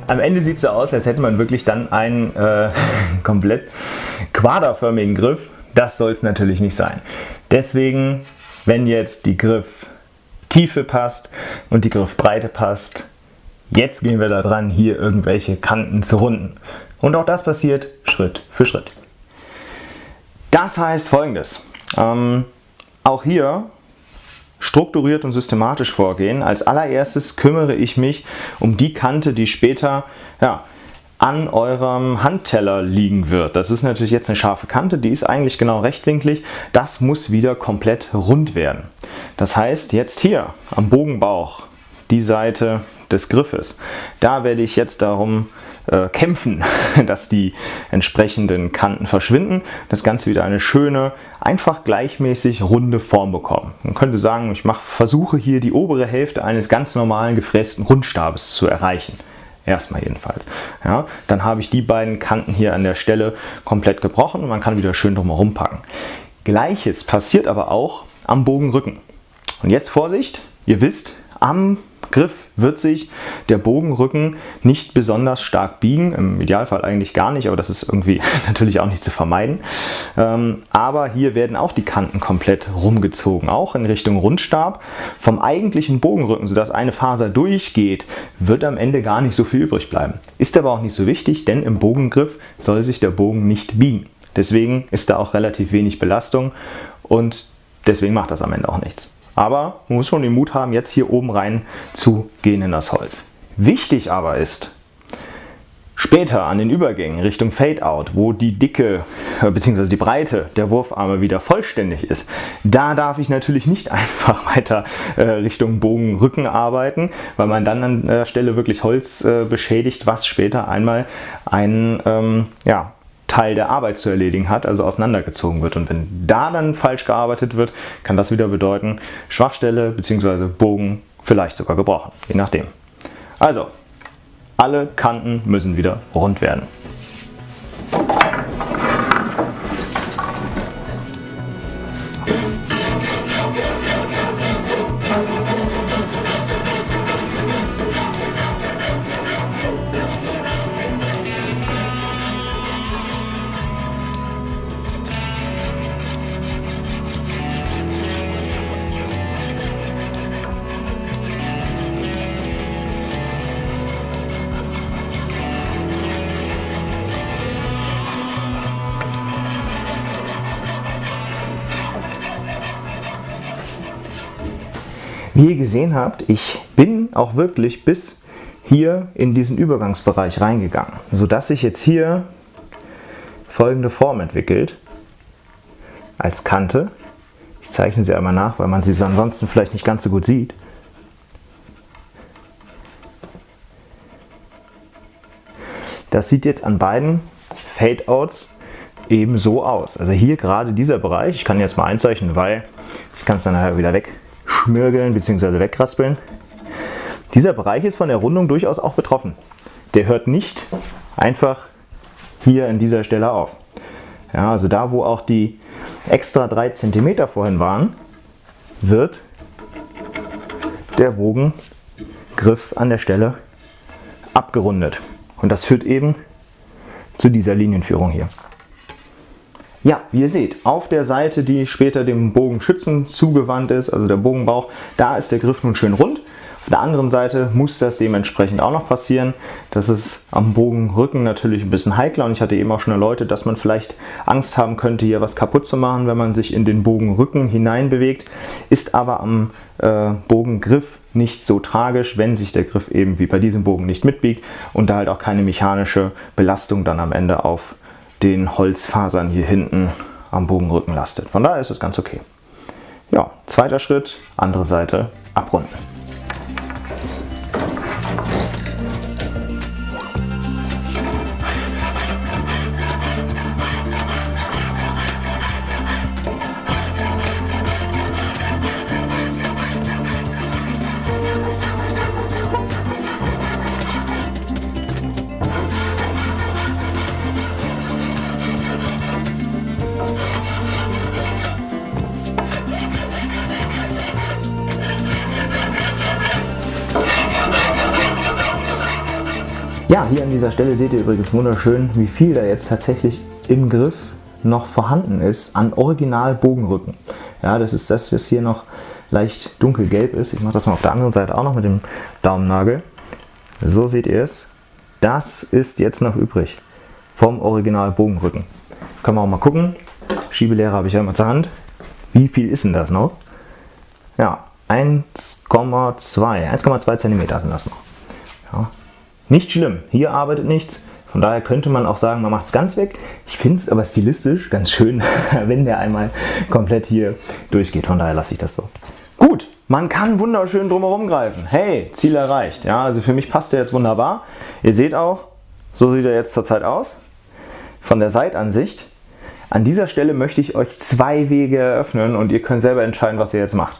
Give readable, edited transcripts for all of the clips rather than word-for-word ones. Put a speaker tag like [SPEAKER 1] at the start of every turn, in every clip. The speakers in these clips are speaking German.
[SPEAKER 1] Am Ende sieht es so aus, als hätte man wirklich dann einen komplett quaderförmigen Griff. Das soll es natürlich nicht sein. Deswegen, wenn jetzt die Grifftiefe passt und die Griffbreite passt, jetzt gehen wir da dran, hier irgendwelche Kanten zu runden. Und auch das passiert Schritt für Schritt. Das heißt Folgendes. Auch hier strukturiert und systematisch vorgehen. Als allererstes kümmere ich mich um die Kante, die später an eurem Handteller liegen wird. Das ist natürlich jetzt eine scharfe Kante, die ist eigentlich genau rechtwinklig. Das muss wieder komplett rund werden. Das heißt, jetzt hier am Bogenbauch, die Seite des Griffes, da werde ich jetzt darum kämpfen, dass die entsprechenden Kanten verschwinden, das Ganze wieder eine schöne, einfach gleichmäßig runde Form bekommen. Man könnte sagen, ich versuche hier die obere Hälfte eines ganz normalen gefrästen Rundstabes zu erreichen. Erstmal jedenfalls. Ja, dann habe ich die beiden Kanten hier an der Stelle komplett gebrochen und man kann wieder schön drumherum packen. Gleiches passiert aber auch am Bogenrücken. Und jetzt Vorsicht, ihr wisst, am Griff wird sich der Bogenrücken nicht besonders stark biegen, im Idealfall eigentlich gar nicht, aber das ist irgendwie natürlich auch nicht zu vermeiden. Aber hier werden auch die Kanten komplett rumgezogen, auch in Richtung Rundstab. Vom eigentlichen Bogenrücken, sodass eine Faser durchgeht, wird am Ende gar nicht so viel übrig bleiben. Ist aber auch nicht so wichtig, denn im Bogengriff soll sich der Bogen nicht biegen. Deswegen ist da auch relativ wenig Belastung und deswegen macht das am Ende auch nichts. Aber man muss schon den Mut haben, jetzt hier oben rein zu gehen in das Holz. Wichtig aber ist, später an den Übergängen Richtung Fade-Out, wo die Dicke bzw. die Breite der Wurfarme wieder vollständig ist, da darf ich natürlich nicht einfach weiter Richtung Bogenrücken arbeiten, weil man dann an der Stelle wirklich Holz beschädigt, was später einmal einen Teil der Arbeit zu erledigen hat, also auseinandergezogen wird. Und wenn da dann falsch gearbeitet wird, kann das wieder bedeuten, Schwachstelle bzw. Bogen vielleicht sogar gebrochen, je nachdem. Also, alle Kanten müssen wieder rund werden. Wie ihr gesehen habt, ich bin auch wirklich bis hier in diesen Übergangsbereich reingegangen, sodass sich jetzt hier folgende Form entwickelt als Kante. Ich zeichne sie einmal nach, weil man sie ansonsten vielleicht nicht ganz so gut sieht. Das sieht jetzt an beiden Fade-Outs eben so aus. Also hier gerade dieser Bereich, ich kann jetzt mal einzeichnen, weil ich kann es dann nachher wieder wegschmirgeln bzw. wegraspeln. Dieser Bereich ist von der Rundung durchaus auch betroffen. Der hört nicht einfach hier an dieser Stelle auf. Ja, also da, wo auch die extra 3 cm vorhin waren, wird der Bogengriff an der Stelle abgerundet. Und das führt eben zu dieser Linienführung hier. Ja, wie ihr seht, auf der Seite, die später dem Bogenschützen zugewandt ist, also der Bogenbauch, da ist der Griff nun schön rund. Auf der anderen Seite muss das dementsprechend auch noch passieren. Das ist am Bogenrücken natürlich ein bisschen heikler und ich hatte eben auch schon erläutert, dass man vielleicht Angst haben könnte, hier was kaputt zu machen, wenn man sich in den Bogenrücken hinein bewegt. Ist aber am Bogengriff nicht so tragisch, wenn sich der Griff eben wie bei diesem Bogen nicht mitbiegt und da halt auch keine mechanische Belastung dann am Ende auf den Holzfasern hier hinten am Bogenrücken lastet. Von daher ist es ganz okay. Ja, zweiter Schritt, andere Seite abrunden. Ja, hier an dieser Stelle seht ihr übrigens wunderschön, wie viel da jetzt tatsächlich im Griff noch vorhanden ist an Original Bogenrücken. Ja, das ist das, was hier noch leicht dunkelgelb ist. Ich mache das mal auf der anderen Seite auch noch mit dem Daumennagel. So seht ihr es. Das ist jetzt noch übrig vom Original Bogenrücken. Können wir auch mal gucken. Schiebelehrer habe ich ja immer zur Hand. Wie viel ist denn das noch? Ja, 1,2 cm sind das noch. Ja. Nicht schlimm, hier arbeitet nichts. Von daher könnte man auch sagen, man macht es ganz weg. Ich finde es aber stilistisch ganz schön, wenn der einmal komplett hier durchgeht. Von daher lasse ich das so. Gut, man kann wunderschön drumherum greifen. Hey, Ziel erreicht. Ja, also für mich passt der jetzt wunderbar. Ihr seht auch, so sieht er jetzt zurzeit aus. Von der Seitansicht. An dieser Stelle möchte ich euch zwei Wege eröffnen und ihr könnt selber entscheiden, was ihr jetzt macht.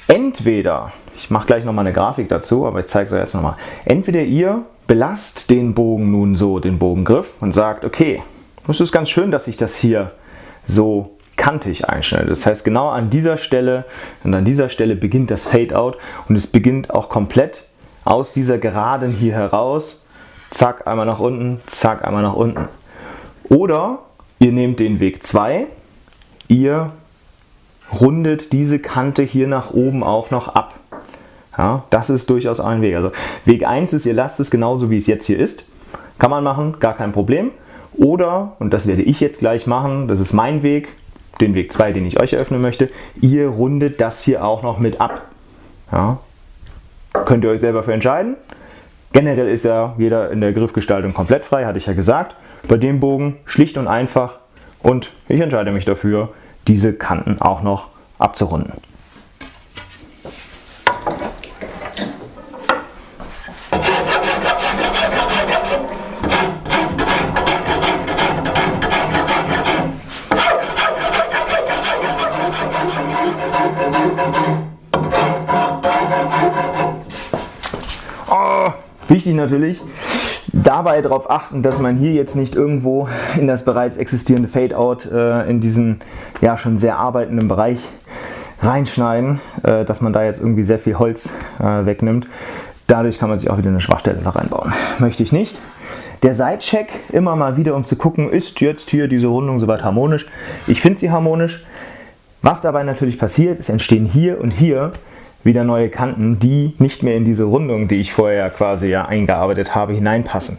[SPEAKER 1] Entweder, ich mache gleich nochmal eine Grafik dazu, aber ich zeige es euch jetzt nochmal. Entweder ihr belasst den Bogen nun so, den Bogengriff, und sagt, okay, das ist ganz schön, dass ich das hier so kantig einschneide. Das heißt, genau an dieser Stelle und an dieser Stelle beginnt das Fade-Out und es beginnt auch komplett aus dieser Geraden hier heraus. Zack, einmal nach unten, zack, einmal nach unten. Oder ihr nehmt den Weg 2, ihr rundet diese Kante hier nach oben auch noch ab. Ja, das ist durchaus ein Weg. Also Weg 1 ist, ihr lasst es genauso wie es jetzt hier ist. Kann man machen, gar kein Problem. Oder, und das werde ich jetzt gleich machen, das ist mein Weg, den Weg 2, den ich euch eröffnen möchte, ihr rundet das hier auch noch mit ab. Ja, könnt ihr euch selber für entscheiden. Generell ist ja jeder in der Griffgestaltung komplett frei, hatte ich ja gesagt. Bei dem Bogen schlicht und einfach und ich entscheide mich dafür, diese Kanten auch noch abzurunden. Wichtig natürlich, dabei darauf achten, dass man hier jetzt nicht irgendwo in das bereits existierende Fade-Out in diesen ja schon sehr arbeitenden Bereich reinschneiden, dass man da jetzt irgendwie sehr viel Holz wegnimmt. Dadurch kann man sich auch wieder eine Schwachstelle da reinbauen. Möchte ich nicht. Der Sidecheck immer mal wieder, um zu gucken, ist jetzt hier diese Rundung soweit harmonisch. Ich finde sie harmonisch. Was dabei natürlich passiert, es entstehen hier und hier wieder neue Kanten, die nicht mehr in diese Rundung, die ich vorher quasi ja eingearbeitet habe, hineinpassen.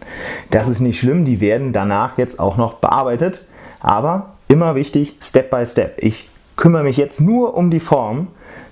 [SPEAKER 1] Das ist nicht schlimm, die werden danach jetzt auch noch bearbeitet, aber immer wichtig, Step by Step. Ich kümmere mich jetzt nur um die Form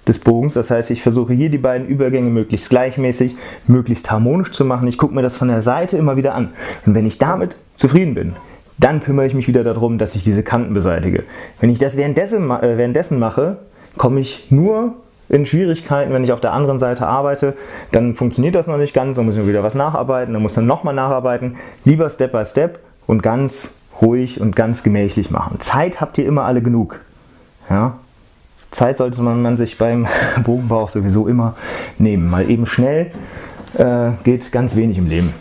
[SPEAKER 1] des Bogens, das heißt, ich versuche hier die beiden Übergänge möglichst gleichmäßig, möglichst harmonisch zu machen. Ich gucke mir das von der Seite immer wieder an und wenn ich damit zufrieden bin, dann kümmere ich mich wieder darum, dass ich diese Kanten beseitige. Wenn ich das währenddessen mache, komme ich nur in Schwierigkeiten, wenn ich auf der anderen Seite arbeite, dann funktioniert das noch nicht ganz, dann muss ich wieder was nacharbeiten, dann muss dann nochmal nacharbeiten. Lieber Step by Step und ganz ruhig und ganz gemächlich machen. Zeit habt ihr immer alle genug. Ja? Zeit sollte man sich beim Bogenbau sowieso immer nehmen. Mal eben schnell geht ganz wenig im Leben.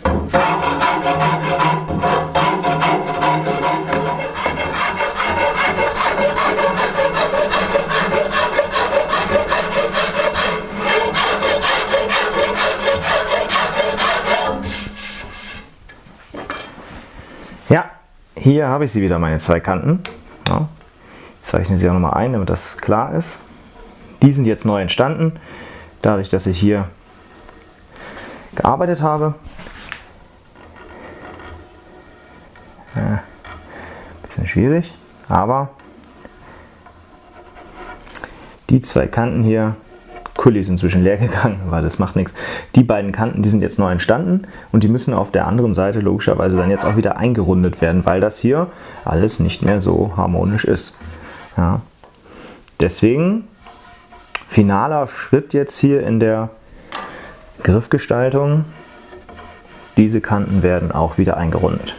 [SPEAKER 1] Ja, hier habe ich sie wieder, meine zwei Kanten. Ja, ich zeichne sie auch nochmal ein, damit das klar ist. Die sind jetzt neu entstanden, dadurch, dass ich hier gearbeitet habe. Ja, bisschen schwierig, aber die zwei Kanten hier, Kuli ist inzwischen leer gegangen, aber das macht nichts. Die beiden Kanten, die sind jetzt neu entstanden und die müssen auf der anderen Seite logischerweise dann jetzt auch wieder eingerundet werden, weil das hier alles nicht mehr so harmonisch ist. Ja. Deswegen finaler Schritt jetzt hier in der Griffgestaltung. Diese Kanten werden auch wieder eingerundet.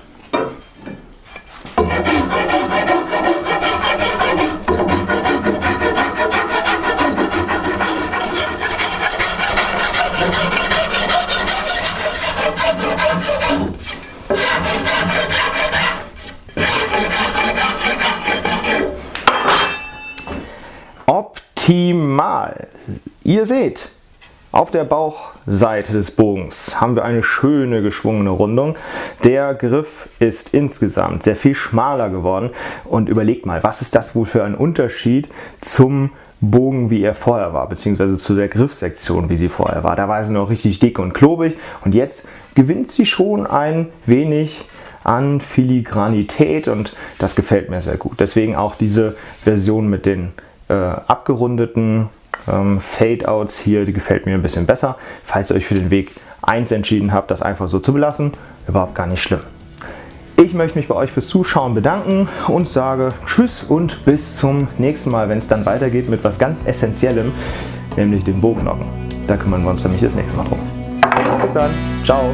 [SPEAKER 1] Optimal. Ihr seht, Auf der Bauchseite des Bogens haben wir eine schöne geschwungene Rundung. Der Griff ist insgesamt sehr viel schmaler geworden. Und überlegt mal, was ist das wohl für ein Unterschied zum Bogen, wie er vorher war, beziehungsweise zu der Griffsektion, wie sie vorher war. Da war sie noch richtig dick und klobig und jetzt gewinnt sie schon ein wenig an Filigranität und das gefällt mir sehr gut. Deswegen auch diese Version mit den abgerundeten Fade-Outs hier, die gefällt mir ein bisschen besser. Falls ihr euch für den Weg 1 entschieden habt, das einfach so zu belassen, überhaupt gar nicht schlimm. Ich möchte mich bei euch fürs Zuschauen bedanken und sage Tschüss und bis zum nächsten Mal, wenn es dann weitergeht mit was ganz Essentiellem, nämlich den Bogenlocken. Da kümmern wir uns nämlich das nächste Mal drum. Bis dann, ciao!